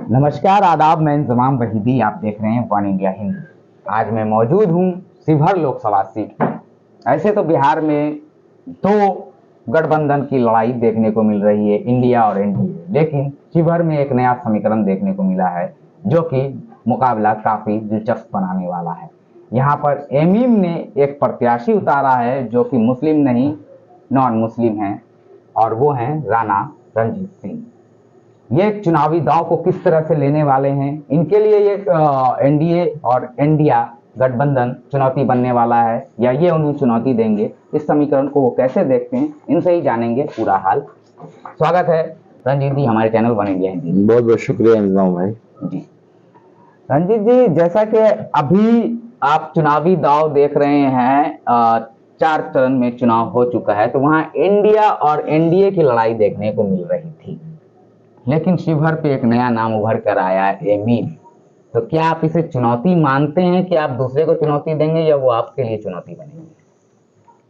नमस्कार, आदाब। मैं इंजमाम वहीदी, आप देख रहे हैं वन इंडिया हिंदी। आज मैं मौजूद हूँ शिवहर लोकसभा सीट पर। ऐसे तो बिहार में दो गठबंधन की लड़ाई देखने को मिल रही है, इंडिया और एनडीए, लेकिन शिवहर में एक नया समीकरण देखने को मिला है जो कि मुकाबला काफी दिलचस्प बनाने वाला है। यहाँ पर एमआईएम ने एक प्रत्याशी उतारा है जो कि मुस्लिम नहीं, नॉन मुस्लिम है, और वो हैं राणा रणजीत सिंह। ये चुनावी दांव को किस तरह से लेने वाले हैं, इनके लिए ये एनडीए और इंडिया गठबंधन चुनौती बनने वाला है या ये उन्हें चुनौती देंगे, इस समीकरण को वो कैसे देखते हैं, इनसे ही जानेंगे पूरा हाल। स्वागत है रंजीत जी हमारे चैनल वन इंडिया हिंदी। बहुत बहुत शुक्रिया इंजमाम भाई जी रंजीत जी, जैसा कि अभी आप चुनावी दांव देख रहे हैं, 4 चरण में चुनाव हो चुका है, तो वहां इंडिया और एनडीए की लड़ाई देखने को मिल रही थी, लेकिन शिवहर पे एक नया नाम उभर कर आया है, एमआईएम। तो क्या आप इसे चुनौती मानते हैं कि आप दूसरे को चुनौती देंगे या वो आपके लिए चुनौती बनेगी?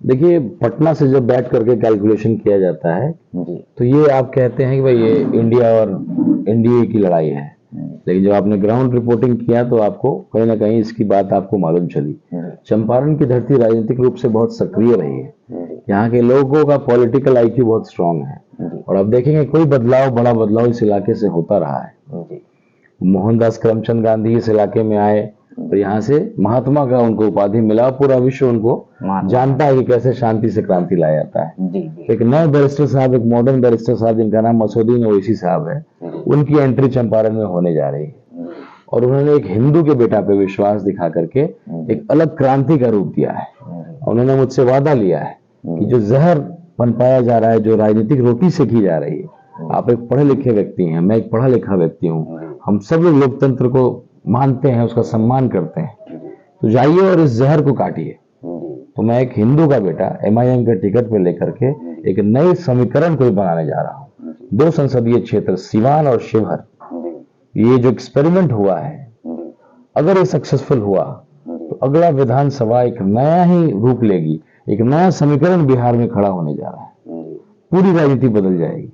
देखिए, पटना से जब बैठ करके कैलकुलेशन किया जाता है जी तो ये आप कहते हैं कि भाई ये इंडिया और एनडीए की लड़ाई है, लेकिन जब आपने ग्राउंड रिपोर्टिंग किया तो आपको कहीं ना कहीं इसकी बात आपको मालूम चली। चंपारण की धरती राजनीतिक रूप से बहुत सक्रिय रही है, यहाँ के लोगों का पॉलिटिकल आईक्यू बहुत स्ट्रांग है, और अब देखेंगे कोई बदलाव, बड़ा बदलाव इस इलाके से होता रहा है। मोहनदास करमचंद गांधी इस इलाके में आए और यहाँ से महात्मा का उनको उपाधि मिला, पूरा विश्व उनको जानता है कि कैसे शांति से क्रांति लाया जाता है। एक नए बैरिस्टर साहब, एक मॉडर्न बैरिस्टर साहब जिनका नाम मसूदीन ओवैसी साहब है, उनकी एंट्री चंपारण में होने जा रही है, और उन्होंने एक हिंदू के बेटा पे विश्वास दिखा करके एक अलग क्रांति का रूप दिया है। उन्होंने मुझसे वादा लिया है कि जो जहर पनपाया जा रहा है, जो राजनीतिक रोटी सेकी जा रही है, आप एक पढ़े लिखे व्यक्ति हैं, मैं एक पढ़ा लिखा व्यक्ति हूँ, हम सब लोग लोकतंत्र को मानते हैं, उसका सम्मान करते हैं, तो जाइए और इस जहर को काटिए। तो मैं एक हिंदू का बेटा एमआईएम के टिकट पे लेकर के एक नए समीकरण को बनाने जा रहा हूँ। 2 संसदीय क्षेत्र सीवान और शिवहर, ये जो एक्सपेरिमेंट हुआ है, अगर ये सक्सेसफुल हुआ तो अगला विधानसभा एक नया ही रूप लेगी, एक नया समीकरण बिहार में खड़ा होने जा रहा है, पूरी राजनीति बदल जाएगी।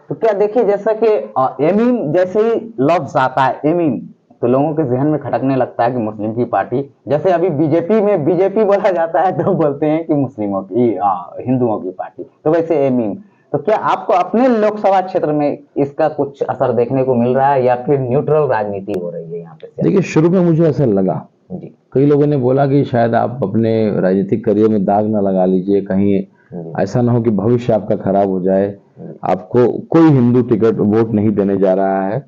तो क्या देखिए, जैसा कि एमआईएम जैसे ही लफ्ज आता है एमआईएम, तो लोगों के जहन में खटकने लगता है कि मुस्लिम की पार्टी। जैसे अभी बीजेपी में बीजेपी बोला जाता है तो बोलते हैं कि मुस्लिमों की, हिंदुओं की पार्टी, तो वैसे एमआईएम। तो क्या आपको अपने लोकसभा क्षेत्र में इसका कुछ असर देखने को मिल रहा है या फिर न्यूट्रल राजनीति हो रही है यहाँ पे? देखिए, शुरू में मुझे ऐसा लगा, कई लोगों ने बोला कि शायद आप अपने राजनीतिक करियर में दाग ना लगा लीजिए, कहीं ऐसा ना हो कि भविष्य आपका खराब हो जाए, आपको कोई हिंदू टिकट वोट नहीं देने जा रहा है।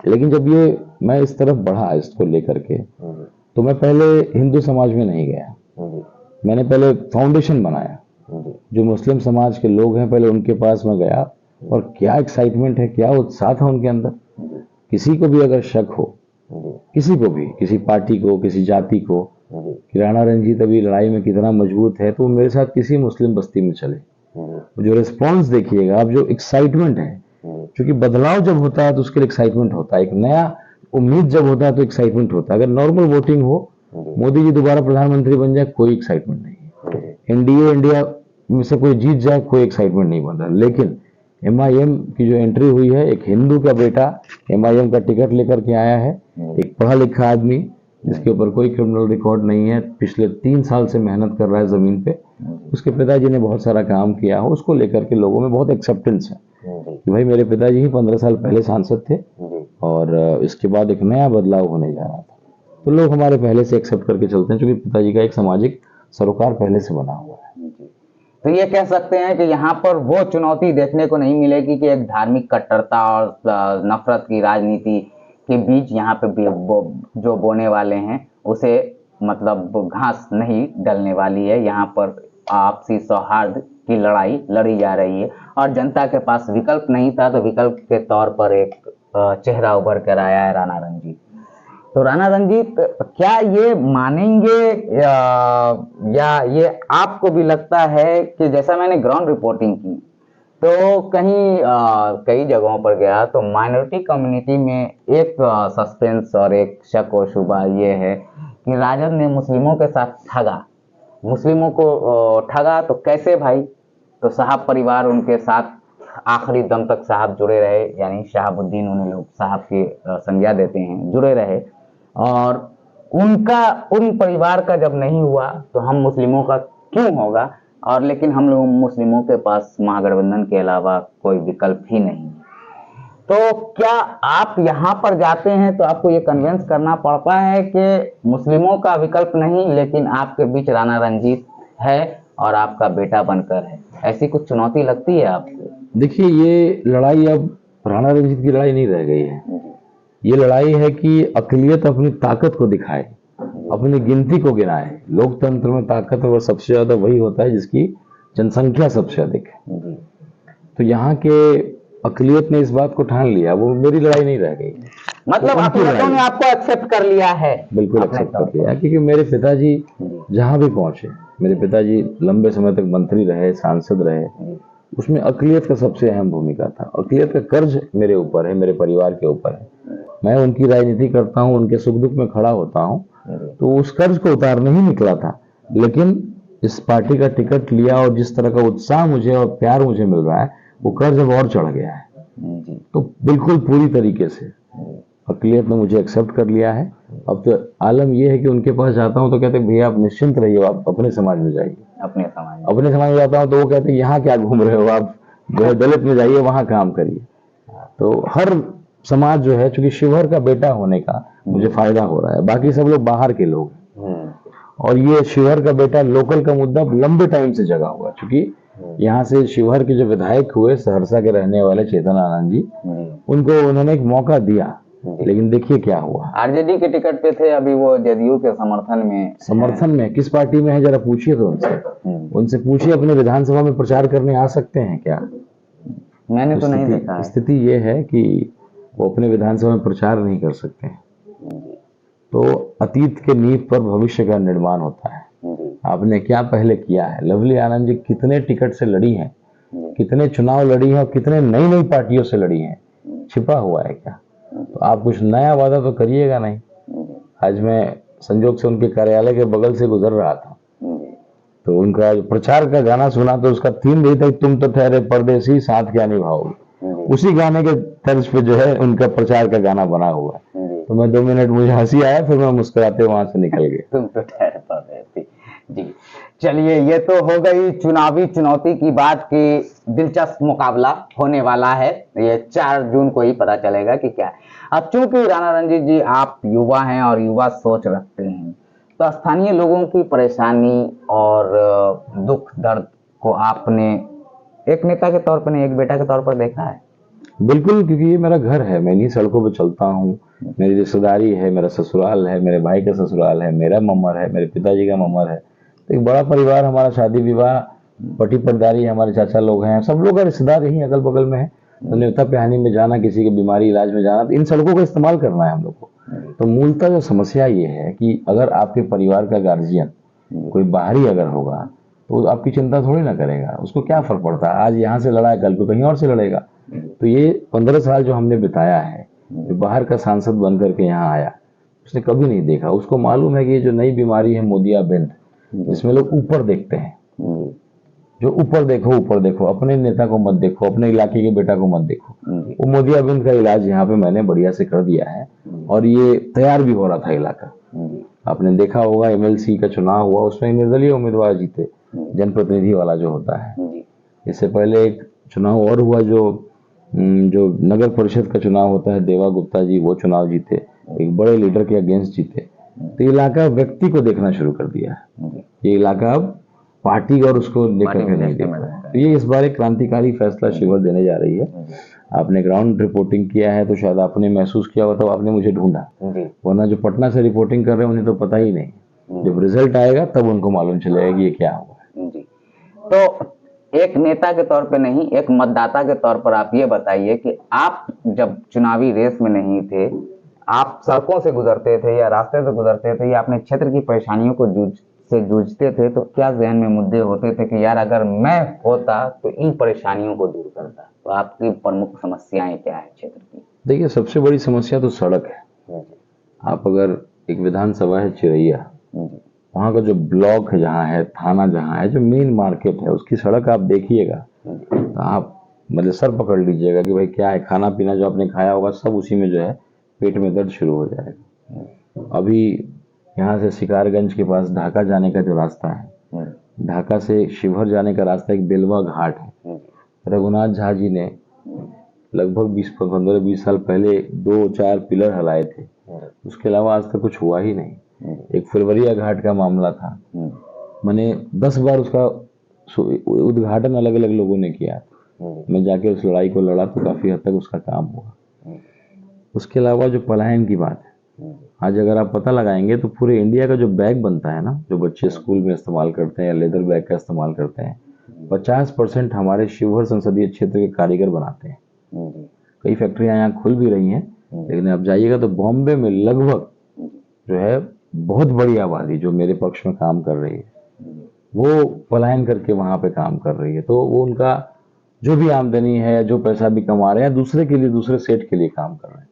लेकिन जब ये मैं इस तरफ बढ़ा इसको लेकर के, तो मैं पहले हिंदू समाज में नहीं गया, मैंने पहले फाउंडेशन बनाया, जो मुस्लिम समाज के लोग हैं पहले उनके पास मैं गया, और क्या एक्साइटमेंट है, क्या उत्साह था उनके अंदर। किसी को भी अगर शक हो, किसी को भी, किसी पार्टी को, किसी जाति को, कि राणा रणजीत अभी लड़ाई में कितना मजबूत है, तो मेरे साथ किसी मुस्लिम बस्ती में चले। जो रिस्पॉन्स देखिएगा आप, जो एक्साइटमेंट है, क्योंकि बदलाव जब होता है तो उसके लिए एक्साइटमेंट होता है, एक नया उम्मीद जब होता है तो एक्साइटमेंट होता है। अगर नॉर्मल वोटिंग हो, मोदी जी दोबारा प्रधानमंत्री बन जाए, कोई एक्साइटमेंट नहीं है। एनडीए इंडिया में से कोई जीत जाए, कोई एक्साइटमेंट नहीं बन रहा। लेकिन एमआईएम की जो एंट्री हुई है, एक हिंदू का बेटा एमआईएम का टिकट लेकर के आया है, एक पढ़ा लिखा आदमी जिसके ऊपर कोई क्रिमिनल रिकॉर्ड नहीं है, पिछले 3 साल से मेहनत कर रहा है जमीन पे, उसके पिताजी ने बहुत सारा काम किया हो, उसको लेकर के लोगों में बहुत एक्सेप्टेंस है कि भाई मेरे पिताजी ही 15 साल पहले सांसद थे, और इसके बाद एक नया बदलाव होने जा रहा था, तो लोग हमारे पहले से एक्सेप्ट करके चलते हैं, क्योंकि पिताजी का एक सामाजिक सरोकार पहले से बना हुआ है। तो ये कह सकते हैं कि यहाँ पर वो चुनौती देखने को नहीं मिलेगी कि एक धार्मिक कट्टरता और नफरत की राजनीति के बीच यहाँ पे जो बोने वाले हैं उसे मतलब घास नहीं डलने वाली है। यहाँ पर आपसी सौहार्द की लड़ाई लड़ी जा रही है, और जनता के पास विकल्प नहीं था, तो विकल्प के तौर पर एक चेहरा उभर कर आया है राणा रणजीत। तो राणा रणजीत क्या ये मानेंगे या ये आपको भी लगता है कि, जैसा मैंने ग्राउंड रिपोर्टिंग की तो कहीं कई जगहों पर गया तो माइनॉरिटी कम्युनिटी में एक सस्पेंस और एक शक और शुबा ये है कि राजद ने मुस्लिमों के साथ ठगा, मुस्लिमों को ठगा। तो कैसे भाई? तो साहब परिवार उनके साथ आखिरी दम तक साहब जुड़े रहे, यानी शहाबुद्दीन उन्हें लोग साहब की संज्ञा देते हैं, जुड़े रहे। और उनका, उन परिवार का जब नहीं हुआ तो हम मुस्लिमों का क्यों होगा। और लेकिन हम लोग मुस्लिमों के पास महागठबंधन के अलावा कोई विकल्प ही नहीं है। तो क्या आप यहाँ पर जाते हैं तो आपको ये कन्विंस करना पड़ता है कि मुस्लिमों का विकल्प नहीं, लेकिन आपके बीच राणा रणजीत है और आपका बेटा बनकर है, ऐसी कुछ चुनौती लगती है आपको? देखिए, ये लड़ाई अब राणा रणजीत की लड़ाई नहीं रह गई है। ये लड़ाई है कि अक़लियत अपनी ताकत को दिखाए, अपनी गिनती को गिनाए। लोकतंत्र में ताकतवर सबसे ज्यादा वही होता है जिसकी जनसंख्या सबसे अधिक है। तो यहाँ के अक़लियत ने इस बात को ठान लिया, वो मेरी लड़ाई नहीं रह गई। मतलब अक़लियतों ने आपको एक्सेप्ट कर लिया है? बिल्कुल एक्सेप्ट कर लिया, क्योंकि मेरे पिताजी जहाँ भी पहुंचे, मेरे पिताजी लंबे समय तक मंत्री रहे, सांसद रहे, उसमें अक़लियत का सबसे अहम भूमिका था। अक़लियत का कर्ज मेरे ऊपर है, मेरे परिवार के ऊपर है। मैं उनकी राजनीति करता हूँ, उनके सुख दुख में खड़ा होता हूँ, तो उस कर्ज को उतारने ही निकला था। लेकिन इस पार्टी का टिकट लिया और जिस तरह का उत्साह मुझे और प्यार मुझे मिल रहा है, वो कर्ज अब और चढ़ गया है। तो बिल्कुल पूरी तरीके से अक़लियत ने मुझे एक्सेप्ट कर लिया है। अब तो आलम यह है कि उनके पास जाता हूँ तो कहते भैया आप निश्चिंत रहिए, आप अपने समाज में जाइए। अपने समाज में जाता हूँ तो वो कहते यहाँ क्या घूम रहे हो, आप जो है दलित में जाइए, वहां काम करिए। तो हर समाज जो है, चूंकि शिवहर का बेटा होने का मुझे फायदा हो रहा है, बाकी सब लोग बाहर के लोग हैं। और ये शिवहर का बेटा लोकल का मुद्दा लंबे टाइम से जगा हुआ, क्योंकि यहाँ से शिवहर के जो विधायक हुए सहरसा के रहने वाले चेतन आनंद जी, उनको उन्होंने एक मौका दिया, लेकिन देखिए क्या हुआ। आरजेडी के टिकट पे थे, अभी वो जदयू के समर्थन में किस पार्टी में है जरा पूछिए तो उनसे पूछिए, अपने विधानसभा में प्रचार करने आ सकते हैं क्या? मैंने तो नहीं देखा। स्थिति ये है कि वो अपने विधानसभा में प्रचार नहीं कर सकते हैं। तो अतीत के नींव पर भविष्य का निर्माण होता है। आपने क्या पहले किया है? लवली आनंद जी कितने टिकट से लड़ी हैं, कितने चुनाव लड़ी हैं और कितने नई नई पार्टियों से लड़ी हैं, छिपा हुआ है क्या? तो आप कुछ नया वादा तो करिएगा नहीं। आज मैं संजोग से उनके कार्यालय के बगल से गुजर रहा था, तो उनका प्रचार का गाना सुना, तो उसका थीम यही था, तुम तो ठहरे परदेसी साथ क्या निभाओगे। उसी गाने के तर्ज पे जो है उनका प्रचार का गाना बना हुआ है। तो मैं 2 मिनट, मुझे हंसी आया, फिर मैं मुस्कुराते वहां से निकल गया। तुम तो ठहरे परदेसी जी। चलिए, ये तो हो गई चुनावी चुनौती की बात कि दिलचस्प मुकाबला होने वाला है। ये 4 जून को ही पता चलेगा कि क्या है। अब चूंकि राणा रणजीत जी आप युवा हैं और युवा सोच रखते हैं, तो स्थानीय लोगों की परेशानी और दुख दर्द को आपने एक नेता के तौर पर नहीं, एक बेटा के तौर पर देखा है? बिल्कुल, क्योंकि ये मेरा घर है, मैं इन्हीं सड़कों पर चलता हूँ, मेरी रिश्तेदारी है, मेरा ससुराल है, मेरे भाई का ससुराल है, मेरा मम्मर है, मेरे पिताजी का मम्मर है। तो एक बड़ा परिवार, हमारा शादी विवाह, पटी पर्दारी, हमारे चाचा लोग हैं, सब लोग का रिश्तेदार यहीं अगल बगल में है। तो न्योता पिहानी में जाना, किसी की बीमारी इलाज में जाना, तो इन सड़कों का इस्तेमाल करना है हम लोग को। तो मूलतः जो समस्या ये है कि अगर आपके परिवार का गार्जियन कोई बाहरी अगर होगा तो आपकी चिंता थोड़ी ना करेगा, उसको क्या फर्क पड़ता है, आज यहाँ से लड़ा है कल को कहीं और से लड़ेगा। तो ये 15 साल जो हमने बिताया है, जो बाहर का सांसद बन करके यहाँ आया, उसने कभी नहीं देखा। उसको मालूम है कि ये जो नई बीमारी है मोदियाबिंद, जिसमें लोग ऊपर देखते हैं, जो ऊपर देखो, अपने नेता को मत देखो, अपने इलाके के बेटा को मत देखो। वो मोदियाबिंद का इलाज यहाँ पे मैंने बढ़िया से कर दिया है, और ये तैयार भी हो रहा था इलाका। आपने देखा होगा एमएलसी का चुनाव हुआ, उसमें निर्दलीय उम्मीदवार जीते, जनप्रतिनिधि वाला जो होता है। इससे पहले एक चुनाव और हुआ, जो नगर परिषद का चुनाव होता है, देवा गुप्ता जी वो चुनाव जीते, एक बड़े लीडर के अगेंस्ट जीते। तो इलाका व्यक्ति को देखना शुरू कर दिया है, ये इलाका अब पार्टी और उसको लेकर के नहीं देखा। तो ये इस बार एक क्रांतिकारी फैसला शिवहर देने जा रही है। आपने ग्राउंड रिपोर्टिंग किया है तो शायद आपने महसूस किया हो, तब आपने मुझे ढूंढा, वरना जो पटना से रिपोर्टिंग कर रहे हैं उन्हें तो पता ही नहीं। जब रिजल्ट आएगा तब उनको मालूम चलेगा कि ये क्या हुआ है। तो एक नेता के तौर पे नहीं, एक मतदाता के तौर पर आप ये बताइए कि आप जब चुनावी रेस में नहीं थे, आप सड़कों से गुजरते थे या रास्ते से गुजरते थे या अपने क्षेत्र की परेशानियों को जूझते थे, तो क्या जहन में मुद्दे होते थे कि यार अगर मैं होता तो इन परेशानियों को दूर करता? तो आपकी प्रमुख समस्याएं क्या है क्षेत्र की? देखिए, सबसे बड़ी समस्या तो सड़क है। आप अगर एक विधानसभा है चिरैया, वहाँ का जो ब्लॉक जहाँ है, थाना जहाँ है, जो मेन मार्केट है, उसकी सड़क आप देखिएगा तो आप मतलब सर पकड़ लीजिएगा कि भाई क्या है, खाना पीना जो आपने खाया होगा सब उसी में जो है पेट में दर्द शुरू हो जाएगा। अभी यहाँ से शिकारगंज के पास ढाका जाने का जो रास्ता है, ढाका से शिवहर जाने का रास्ता एक बेलवा घाट है। रघुनाथ झा जी ने लगभग 15-20 साल पहले 2-4 पिलर हलाए थे, उसके अलावा आज तक कुछ हुआ ही नहीं। एक फुलवरिया घाट का मामला था, मैंने 10 बार उसका उद्घाटन अलग अलग लोगों ने किया, मैं जाके उस लड़ाई को लड़ा तो काफी हद तक उसका काम हुआ। उसके अलावा जो पलायन की बात है, आज अगर आप पता लगाएंगे तो पूरे इंडिया का जो बैग बनता है ना, जो बच्चे स्कूल में इस्तेमाल करते हैं या लेदर बैग का इस्तेमाल करते हैं, 50% हमारे शिवहर संसदीय क्षेत्र के कारीगर बनाते हैं। कई फैक्ट्रियां यहाँ खुल भी रही हैं, लेकिन आप जाइएगा तो बॉम्बे में लगभग जो है बहुत बड़ी आबादी जो मेरे पक्ष में काम कर रही है, वो पलायन करके वहां पे काम कर रही है। तो वो उनका जो भी आमदनी है, जो पैसा भी कमा रहे हैं, दूसरे के लिए, दूसरे सेट के लिए काम कर रहे हैं।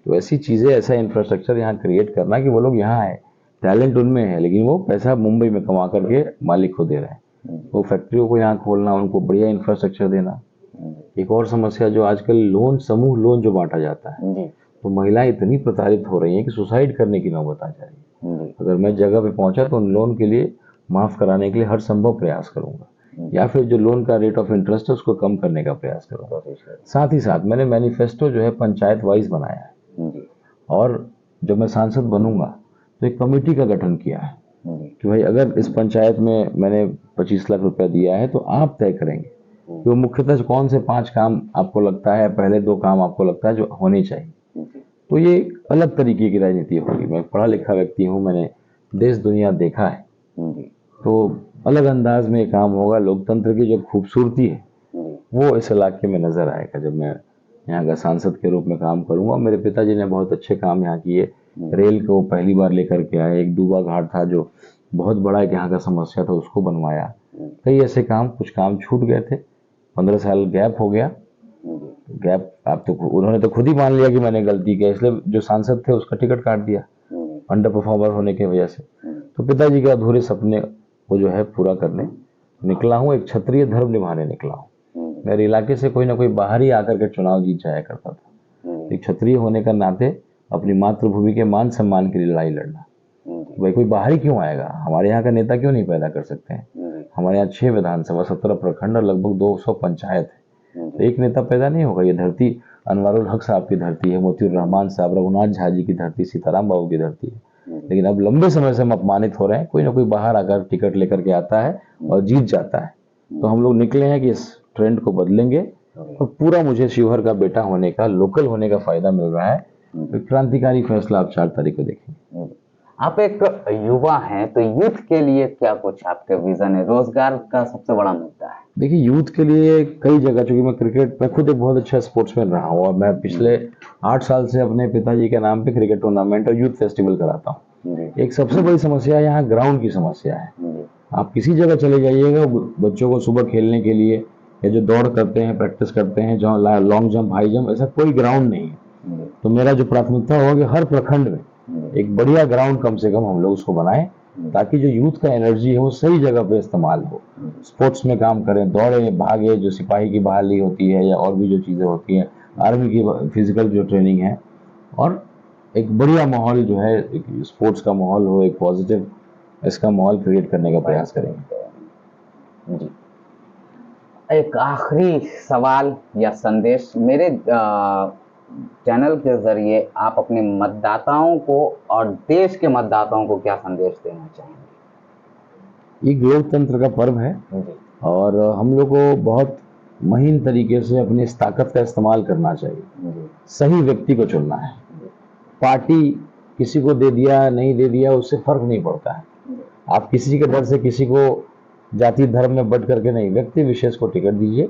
तो ऐसी चीजें, ऐसा इंफ्रास्ट्रक्चर यहाँ क्रिएट करना कि वो लोग यहाँ आए, टैलेंट उनमें है, लेकिन वो पैसा मुंबई में कमा करके मालिक को दे रहे हैं। वो फैक्ट्रियों को यहाँ खोलना, उनको बढ़िया इंफ्रास्ट्रक्चर देना। एक और समस्या जो आजकल लोन, समूह लोन जो बांटा जाता है, तो महिलाएं इतनी प्रताड़ित हो रही हैं कि सुसाइड करने की नौबत आ जा रही है। अगर मैं जगह पे पहुंचा तो उन लोन के लिए माफ कराने के लिए हर संभव प्रयास करूंगा, या फिर जो लोन का रेट ऑफ इंटरेस्ट है उसको कम करने का प्रयास करूंगा। साथ ही साथ मैंने मैनिफेस्टो जो है पंचायत वाइज बनाया है, और जब मैं सांसद बनूंगा तो एक कमेटी का गठन किया है कि भाई अगर इस पंचायत में मैंने 25 लाख रुपया दिया है तो आप तय करेंगे कि वो मुख्यतः कौन से 5 काम आपको लगता है, पहले 2 काम आपको लगता है जो होने चाहिए। तो ये अलग तरीके की राजनीति होगी। मैं पढ़ा लिखा व्यक्ति हूँ, मैंने देश दुनिया देखा है, तो अलग अंदाज में काम होगा। लोकतंत्र की जो खूबसूरती है वो इस इलाके में नजर आएगा जब मैं यहाँ का सांसद के रूप में काम करूंगा। मेरे पिताजी ने बहुत अच्छे काम यहाँ किए, रेल को पहली बार लेकर के आए, एक दूबा घाट था जो बहुत बड़ा एक यहाँ का समस्या था, उसको बनवाया। कई ऐसे काम, कुछ काम छूट गए थे, 15 साल गैप हो गया। गैप आप तो, उन्होंने तो खुद ही मान लिया कि मैंने गलती की, इसलिए जो सांसद थे उसका टिकट काट दिया अंडर परफॉर्मर होने की वजह से। तो पिताजी के अधूरे सपने को जो है पूरा करने निकला हूँ, एक क्षत्रिय धर्म निभाने निकला हूँ। मेरे इलाके से कोई ना कोई बाहर ही आकर के चुनाव जीत जाया करता था। एक क्षत्रिय होने का नाते अपनी मातृभूमि के मान सम्मान के लिए लड़ाई लड़ना, भाई कोई बाहरी क्यों आएगा, हमारे यहाँ का नेता क्यों नहीं पैदा कर सकते हैं। हमारे यहाँ 6 विधानसभा, 17 प्रखंड और लगभग 200 पंचायत है, तो एक नेता पैदा नहीं होगा। ये धरती अनवारुल हक साहब की धरती है, मोतीउर रहमान साहब, रघुनाथ झा जी की धरती, सीताराम बाबू की धरती है। लेकिन अब लंबे समय से हम अपमानित हो रहे हैं, कोई ना कोई बाहर आकर टिकट लेकर के आता है और जीत जाता है। तो हम लोग निकले हैं कि इस ट्रेंड को बदलेंगे, और पूरा मुझे शिवहर का बेटा होने का, लोकल होने का फायदा मिल रहा है। तो क्रांतिकारी फैसला आप 4 तारीख को देखेंगे। आप एक युवा हैं, तो यूथ के लिए क्या कुछ आपके विजन है? रोजगार का सबसे बड़ा मुद्दा है। देखिए, यूथ के लिए कई जगह, चूंकि मैं क्रिकेट, मैं खुद एक बहुत अच्छा स्पोर्ट्समैन रहा हूँ, और मैं पिछले 8 साल से अपने पिताजी के नाम पे क्रिकेट टूर्नामेंट और यूथ फेस्टिवल कराता हूँ। एक सबसे बड़ी समस्या यहाँ ग्राउंड की समस्या है। आप किसी जगह चले जाइएगा, बच्चों को सुबह खेलने के लिए, या जो दौड़ करते हैं, प्रैक्टिस करते हैं, जो लॉन्ग जंप, हाई जंप, ऐसा कोई ग्राउंड नहीं है। तो मेरा जो प्राथमिकता होगा कि हर प्रखंड में एक बढ़िया ग्राउंड कम से कम हम लोग उसको बनाएं, ताकि जो यूथ का एनर्जी है वो सही जगह पे इस्तेमाल हो। स्पोर्ट्स में काम करें, दौड़े, भागे, जो सिपाही की बहाली होती है या और भी जो चीज़ें होती हैं, आर्मी की फिजिकल जो ट्रेनिंग है, और एक बढ़िया माहौल जो है, एक स्पोर्ट्स का माहौल हो, एक पॉजिटिव इसका माहौल क्रिएट करने का प्रयास करेंगे। जी, एक आखिरी सवाल या संदेश मेरे चैनल के जरिए आप अपने मतदाताओं को और देश के मतदाताओं को क्या संदेश देना चाहेंगे? ये लोकतंत्र का पर्व है, और हम लोग को बहुत महीन तरीके से अपनी इस ताकत का इस्तेमाल करना चाहिए। सही व्यक्ति को चुनना है। पार्टी किसी को दे दिया, नहीं दे दिया, उससे फर्क नहीं पड़ता है। आप किसी के डर से किसी को जाति धर्म में बट करके नहीं, व्यक्ति विशेष को टिकट दीजिए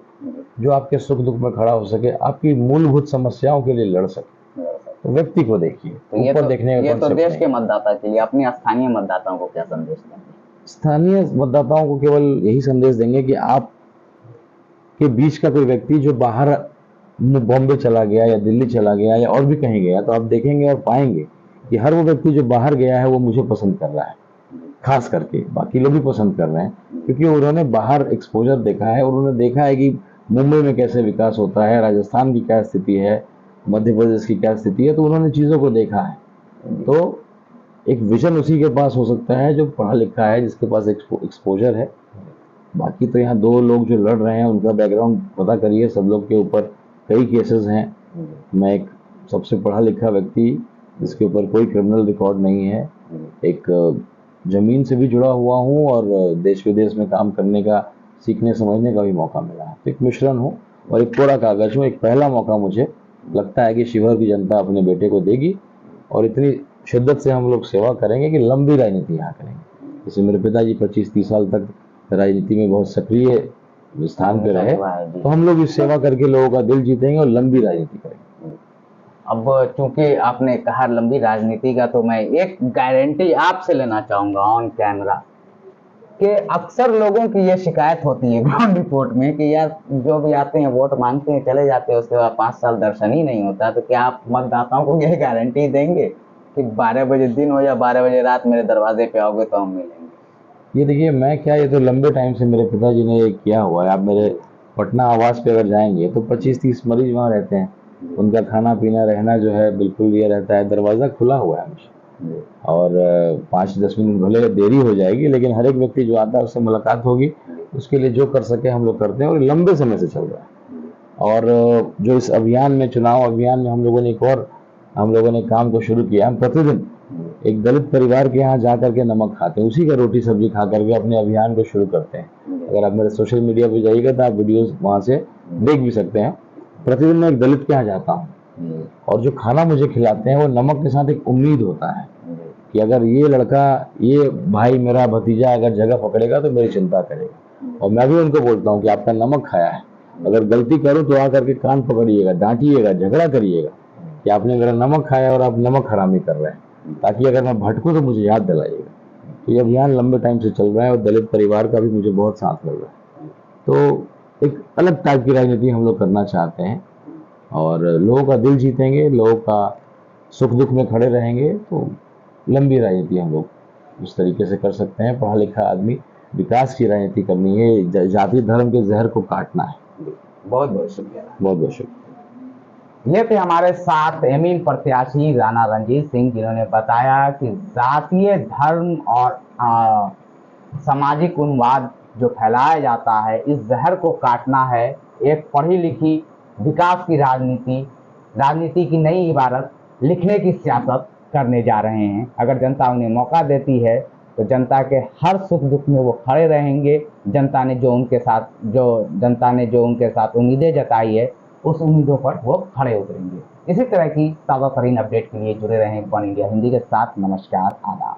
जो आपके सुख दुख में खड़ा हो सके, आपकी मूलभूत समस्याओं के लिए लड़ सके। तो व्यक्ति को देखिए, ऊपर देखने का ये तो देश के मतदाता के लिए। अपने स्थानीय मतदाताओं को क्या संदेश देंगे? स्थानीय मतदाताओं को केवल यही संदेश देंगे कि आप के बीच का कोई व्यक्ति जो बाहर बॉम्बे चला गया या दिल्ली चला गया या और भी कहीं गया, तो आप देखेंगे और पाएंगे कि हर वो व्यक्ति जो बाहर गया है वो मुझे पसंद कर रहा है, खास करके। बाकी लोग भी पसंद कर रहे हैं क्योंकि उन्होंने बाहर एक्सपोजर देखा है और उन्होंने देखा है कि मुंबई में कैसे विकास होता है, राजस्थान की क्या स्थिति है, मध्य प्रदेश की क्या स्थिति है, तो उन्होंने चीज़ों को देखा है। तो एक विजन उसी के पास हो सकता है जो पढ़ा लिखा है, जिसके पास एक्सपोजर है। बाकी तो यहाँ दो लोग जो लड़ रहे हैं उनका बैकग्राउंड पता करिए, सब लोग के ऊपर कई केसेस हैं। मैं एक सबसे पढ़ा लिखा व्यक्ति जिसके ऊपर कोई क्रिमिनल रिकॉर्ड नहीं है, एक जमीन से भी जुड़ा हुआ हूँ और देश विदेश में काम करने का, सीखने समझने का भी मौका मिला है। तो एक मिश्रण हूँ और एक कोरा कागज हूँ। एक पहला मौका मुझे लगता है कि शिवहर की जनता अपने बेटे को देगी और इतनी शिद्दत से हम लोग सेवा करेंगे कि लंबी राजनीति यहाँ करेंगे। जैसे मेरे पिताजी 25-30 साल तक राजनीति में बहुत सक्रिय स्थान पे रहे, तो हम लोग इस सेवा करके लोगों का दिल जीतेंगे और लंबी राजनीति करेंगे। अब चूंकि आपने कहा लंबी राजनीति का, तो मैं एक गारंटी आपसे लेना चाहूंगा ऑन कैमरा कि अक्सर लोगों की ये शिकायत होती है ग्राउंड रिपोर्ट में कि यार जो भी आते हैं वोट मांगते हैं चले जाते हैं, उसके बाद 5 साल दर्शन ही नहीं होता। तो क्या आप मतदाताओं को ये गारंटी देंगे कि 12 बजे दिन हो या 12 बजे रात मेरे दरवाजे पे आओगे तो हम मिलेंगे? ये देखिए, मैं क्या, ये तो लंबे टाइम से मेरे पिताजी ने ये किया हुआ है। आप मेरे पटना आवास पे अगर जाएंगे तो 25-30 मरीज वहाँ रहते हैं। उनका खाना पीना रहना जो है बिल्कुल ये रहता है, दरवाज़ा खुला हुआ है हमेशा। और 5-10 मिनट भले देरी हो जाएगी, लेकिन हर एक व्यक्ति जो आता है उससे मुलाकात होगी। उसके लिए जो कर सके हम लोग करते हैं और लंबे समय से चल रहा है। और जो इस अभियान में, चुनाव अभियान में हम लोगों ने काम को शुरू किया। हम प्रतिदिन एक दलित परिवार के यहाँ जा करके नमक खाते हैं, उसी का रोटी सब्जी खा करके अपने अभियान को शुरू करते हैं। अगर आप मेरे सोशल मीडिया पे जाइएगा तो आप वीडियोस वहाँ से देख भी सकते हैं। प्रतिदिन मैं एक दलित के यहाँ जाता हूँ और जो खाना मुझे खिलाते हैं वो नमक के साथ एक उम्मीद होता है कि अगर ये लड़का, ये भाई, मेरा भतीजा अगर जगह पकड़ेगा तो मेरी चिंता करेगा। और मैं भी उनको बोलता हूँ कि आपका नमक खाया है, अगर गलती करूँ तो आकर के कान पकड़िएगा, डांटिएगा, झगड़ा करिएगा कि आपने मेरा नमक खाया और आप नमक हरामी कर रहे हैं, ताकि अगर मैं भटकूँ तो मुझे याद दिलाइएगा। तो ये अभियान लंबे टाइम से चल रहा है और दलित परिवार का भी मुझे बहुत साथ मिल रहा है। तो एक अलग टाइप की राजनीति हम लोग करना चाहते हैं और लोगों का दिल जीतेंगे, लोगों का सुख दुख में खड़े रहेंगे, तो लंबी राजनीति हम लोग उस तरीके से कर सकते हैं। पढ़ा लिखा आदमी, विकास की राजनीति करनी है, जाति धर्म के जहर को काटना है। बहुत बहुत शुक्रिया। बहुत बहुत शुक्रिया। ये थे हमारे साथ एमीन प्रत्याशी राणा रणजीत सिंह, जिन्होंने बताया कि जातीय, धर्म और सामाजिक उन्माद जो फैलाया जाता है, इस जहर को काटना है। एक पढ़ी लिखी विकास की राजनीति की नई इबारत लिखने की सियासत करने जा रहे हैं। अगर जनता उन्हें मौका देती है तो जनता के हर सुख दुख में वो खड़े रहेंगे। जनता ने जो उनके साथ उम्मीदें जताई है, उस उम्मीदों पर वो खड़े उतरेंगे। इसी तरह की ताज़ा तरीन अपडेट के लिए जुड़े रहें वन इंडिया हिंदी के साथ। नमस्कार, आदाब।